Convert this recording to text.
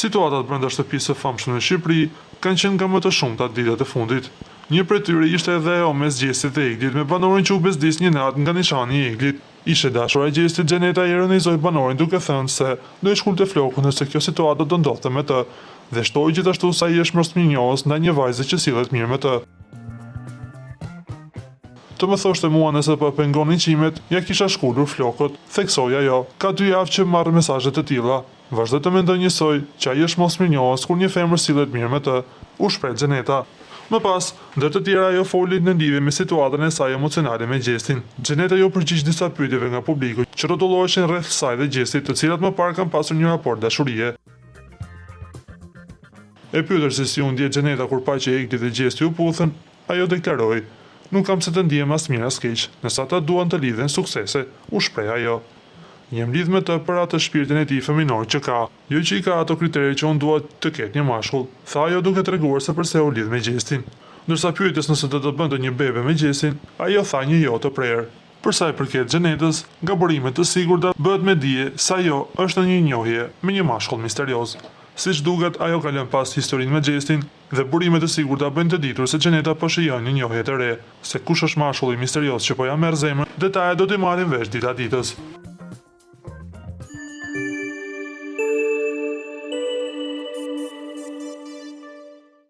Situatat brenda shtëpisë së famshme në Shqipëri kanë qenë nga më të shumta ditët e fundit. Një prej tyre ishte edhe ajo mes Gjesit dhe Iglit me banorin që u bezdis një natë nga nishani i Iglit. Ishte dashura e Gjesit, Xheneta i ironizoi banorin duke thënë se do i shkulte flokun nëse kjo situatë do ndodhte me të, dhe shtoi gjithashtu se ai është mosmirënjohës ndaj një vajze që sillet mirë me të. Të më thoshte mua nëse po pengonin qimet, ja kisha shkullur flokët, theksoi ajo. Ka 2 javë që marr mesazhe të tilla. Vazhdoi të mendoj njësoj që ai është mosmirënjohës kur një femër sillet mirë me të, u shpreh Xheneta. Më pas, ndër të tjera ajo foli në lidhje me situatën e saj emocionale me Gjestin. Xheneta jo përgjigj disa pyetjeve nga publiku që rrotulloheshin rreth saj dhe Gjestit, të cilat më parë kanë pasur një raport dashurie. E pyetur se si u ndje Xheneta kur pa që Igli dhe Gjesti u puthen, ajo deklaroi: "Nuk kam se të ndihem as mirë as keq, nëse ata duan të lidhen suksese", u shpreh ajo. "Jem lidh me të për atë shpirtin e tij feminor që ka, jo që i ka ato kriteret që unë dua të ketë një mashkull", tha ajo duke treguar se pse u lidh me Gjestin. Ndërsa pyetës nëse do të bënte një bebe me Gjestin, ajo tha një jo të prerë. Për sa i përket Xhenetës, nga burimet të sigurta bëhet me dije se ajo është në një njohje me një mashkull misterioz. Siç duket, ajo ka lënë pas historinë me Gjestin dhe burimet të sigurta bëjnë të ditur se Xheneta po shijon një njohje të re, se kush është mashkulli misterioz që po ja merr zemrën, detajet do t'i marrim vesh dita ditës.